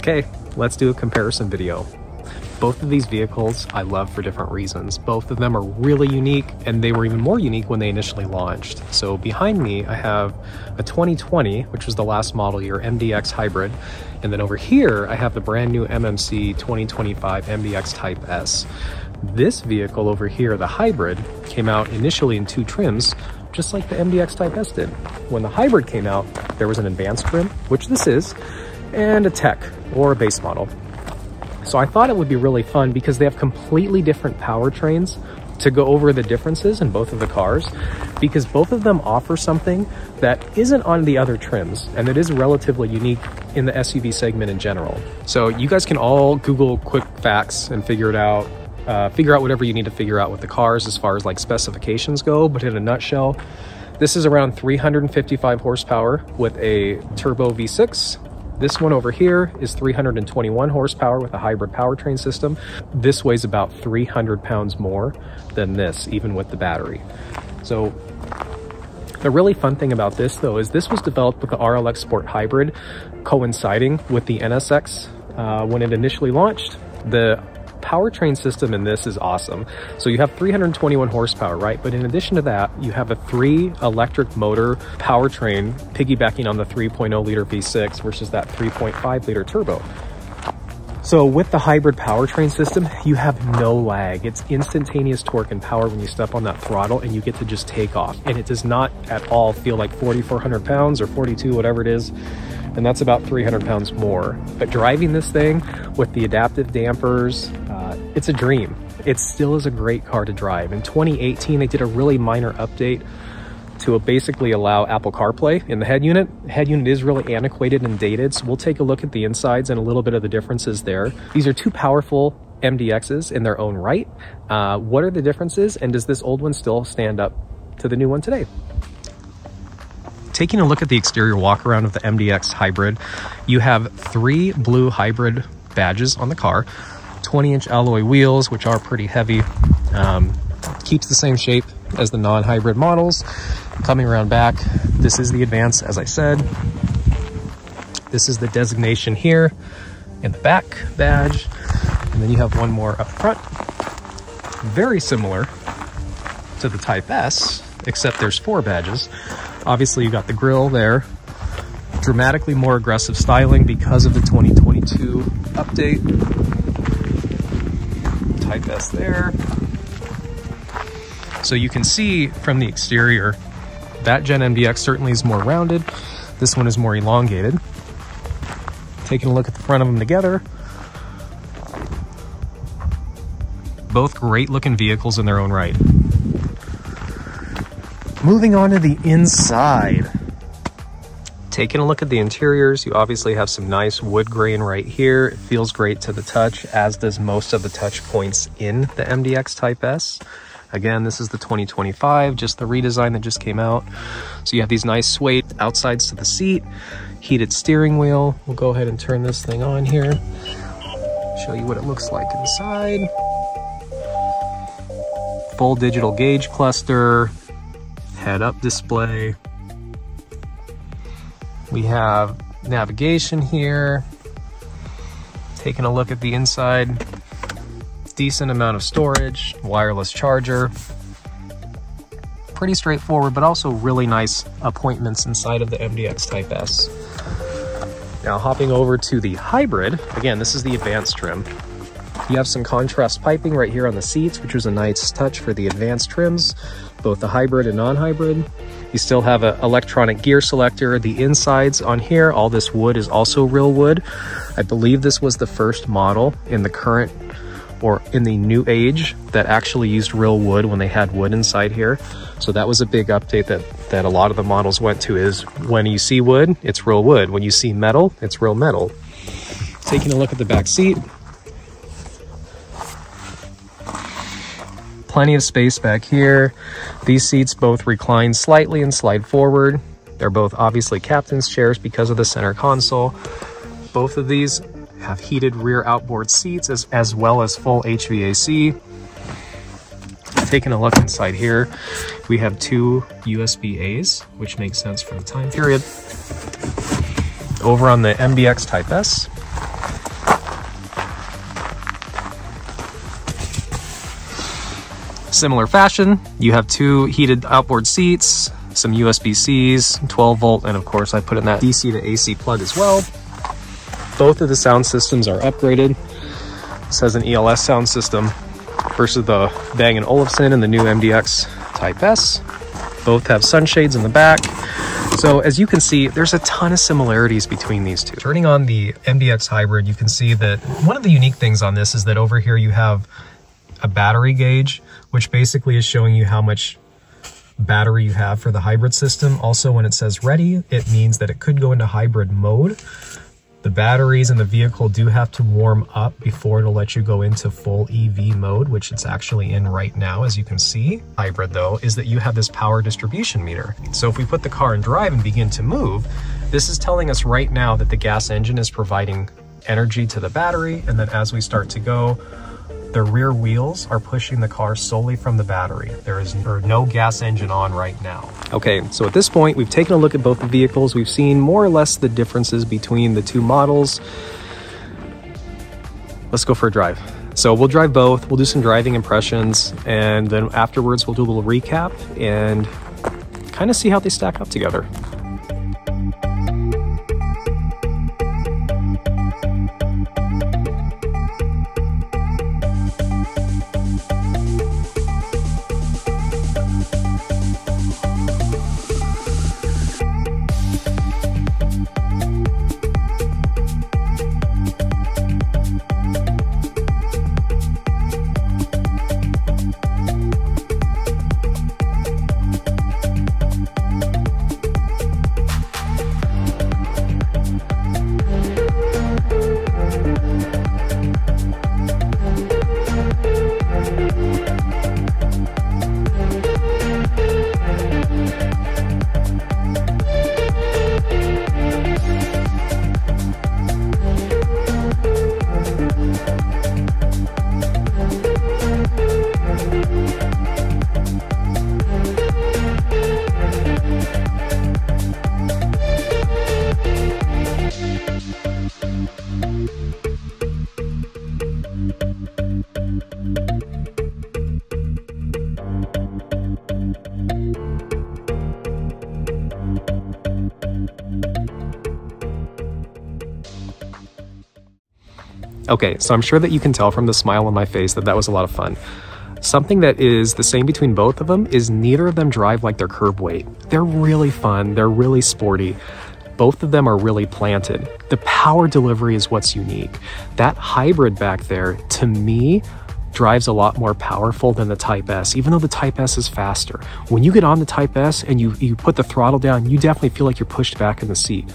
Okay, let's do a comparison video. Both of these vehicles I love for different reasons. Both of them are really unique, and they were even more unique when they initially launched. So behind me, I have a 2020, which was the last model year, MDX Hybrid. And then over here, I have the brand new MMC 2025 MDX Type S. This vehicle over here, the Hybrid, came out initially in two trims, just like the MDX Type S did. When the Hybrid came out, there was an advanced trim, which this is, and a tech, or a base model. So I thought it would be really fun because they have completely different powertrains to go over the differences in both of the cars, because both of them offer something that isn't on the other trims, and it is relatively unique in the SUV segment in general. So you guys can all Google quick facts and figure it out. Figure out whatever you need to figure out with the cars as far as like specifications go, but in a nutshell, this is around 355 horsepower with a turbo V6. This one over here is 321 horsepower with a hybrid powertrain system. This weighs about 300 pounds more than this, even with the battery. So the really fun thing about this though is this was developed with the RLX Sport Hybrid coinciding with the NSX when it initially launched. The powertrain system in this is awesome. So you have 321 horsepower, right? But in addition to that, you have a 3 electric motor powertrain piggybacking on the 3.0 liter V6 versus that 3.5 liter turbo. So with the hybrid powertrain system, you have no lag. It's instantaneous torque and power when you step on that throttle, and you get to just take off. And it does not at all feel like 4,400 pounds or 42, whatever it is. And that's about 300 pounds more. But driving this thing with the adaptive dampers, it's a dream. It still is a great car to drive. In 2018, they did a really minor update to basically allow Apple CarPlay in the head unit. The head unit is really antiquated and dated, so we'll take a look at the insides and a little bit of the differences there. These are two powerful MDXs in their own right. What are the differences, and does this old one still stand up to the new one today? Taking a look at the exterior walk around of the MDX Hybrid, you have 3 blue hybrid badges on the car, 20-inch alloy wheels, which are pretty heavy, keeps the same shape as the non-hybrid models. Coming around back, this is the Advance, as I said. This is the designation here in the back badge, and then you have one more up front. Very similar to the Type S, except there's 4 badges. Obviously, you got the grille there. Dramatically more aggressive styling because of the 2022 update. Type S there. So you can see from the exterior, that Gen MDX certainly is more rounded. This one is more elongated. Taking a look at the front of them together. Both great looking vehicles in their own right. Moving on to the inside. Taking a look at the interiors, you obviously have some nice wood grain right here. It feels great to the touch, as does most of the touch points in the MDX Type S. Again, this is the 2025, just the redesign that just came out. So you have these nice suede outsides to the seat, heated steering wheel. We'll go ahead and turn this thing on here. Show you what it looks like inside. Full digital gauge cluster, head-up display. We have navigation here. Taking a look at the inside, decent amount of storage, wireless charger. Pretty straightforward, but also really nice appointments inside of the MDX Type S. Now hopping over to the Hybrid, again, this is the advanced trim. You have some contrast piping right here on the seats, which was a nice touch for the advanced trims, both the hybrid and non-hybrid. You still have an electronic gear selector. The insides on here, all this wood is also real wood. I believe this was the first model in the current or in the new age that actually used real wood when they had wood inside here. So that was a big update that a lot of the models went to, is when you see wood, it's real wood. When you see metal, it's real metal. Taking a look at the back seat. Plenty of space back here. These seats both recline slightly and slide forward. They're both obviously captain's chairs because of the center console. Both of these have heated rear outboard seats as well as full HVAC. Taking a look inside here, we have 2 USB-A's, which makes sense for the time period. Over on the MDX Type S, Similar fashion, you have 2 heated outboard seats, some USB-Cs, 12 volt, and of course I put in that DC to AC plug as well. Both of the sound systems are upgraded. This has an ELS sound system versus the Bang & Olufsen and the new MDX Type S. Both have sunshades in the back. So as you can see, there's a ton of similarities between these two. Turning on the MDX Hybrid, you can see that one of the unique things on this is that over here you have a battery gauge, which basically is showing you how much battery you have for the hybrid system. Also, when it says ready, it means that it could go into hybrid mode. The batteries in the vehicle do have to warm up before it'll let you go into full EV mode, which it's actually in right now, as you can see. Hybrid, though, is that you have this power distribution meter. So if we put the car in drive and begin to move, this is telling us right now that the gas engine is providing energy to the battery, and then as we start to go, the rear wheels are pushing the car solely from the battery. There is no gas engine on right now. Okay, so at this point, we've taken a look at both the vehicles. We've seen more or less the differences between the two models. Let's go for a drive. So we'll drive both, we'll do some driving impressions, and then afterwards we'll do a little recap and kind of see how they stack up together. Okay, so I'm sure that you can tell from the smile on my face that that was a lot of fun. Something that is the same between both of them is neither of them drive like their curb weight. They're really fun, they're really sporty. Both of them are really planted. The power delivery is what's unique. That hybrid back there, to me, drives a lot more powerful than the Type S, even though the Type S is faster. When you get on the Type S and you put the throttle down, you definitely feel like you're pushed back in the seat.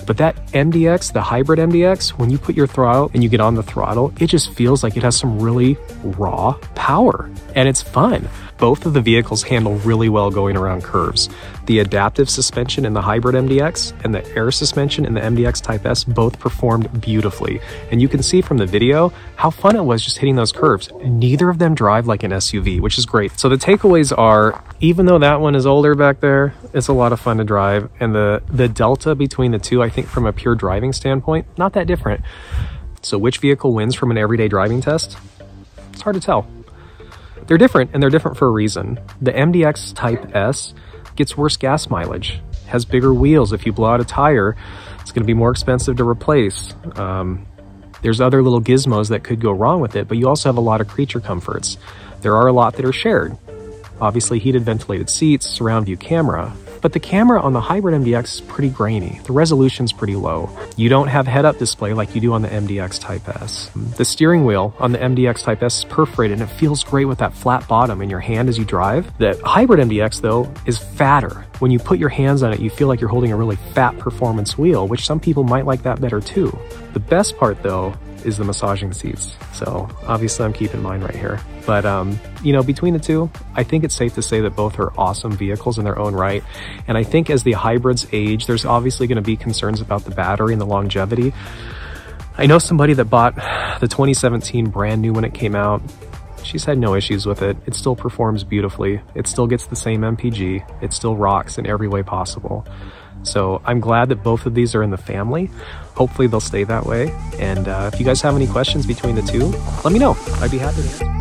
But that MDX, the hybrid MDX, when you put your throttle and you get on the throttle, it just feels like it has some really raw power, and it's fun. Both of the vehicles handle really well going around curves. The adaptive suspension in the hybrid MDX and the air suspension in the MDX Type S both performed beautifully. And you can see from the video how fun it was just hitting those curves. Neither of them drive like an SUV, which is great. So the takeaways are, even though that one is older back there, it's a lot of fun to drive. And the delta between the two, I think from a pure driving standpoint, not that different. So which vehicle wins from an everyday driving test? It's hard to tell. They're different, and they're different for a reason. The MDX Type S gets worse gas mileage, has bigger wheels. If you blow out a tire, it's going to be more expensive to replace. There's other little gizmos that could go wrong with it, but you also have a lot of creature comforts. There are a lot that are shared. Obviously, heated ventilated seats, surround view camera. But the camera on the hybrid MDX is pretty grainy. The resolution's pretty low. You don't have head-up display like you do on the MDX Type S. The steering wheel on the MDX Type S is perforated, and it feels great with that flat bottom in your hand as you drive. The hybrid MDX, though, is fatter. When you put your hands on it, you feel like you're holding a really fat performance wheel, which some people might like that better too. The best part, though, is the massaging seats. So obviously I'm keeping mine right here. But you know, between the two, I think it's safe to say that both are awesome vehicles in their own right. And I think as the hybrids age, there's obviously going to be concerns about the battery and the longevity. I know somebody that bought the 2017 brand new when it came out. She's had no issues with it. It still performs beautifully. It still gets the same MPG. It still rocks in every way possible. So I'm glad that both of these are in the family. Hopefully they'll stay that way. And if you guys have any questions between the two, let me know. I'd be happy to answer.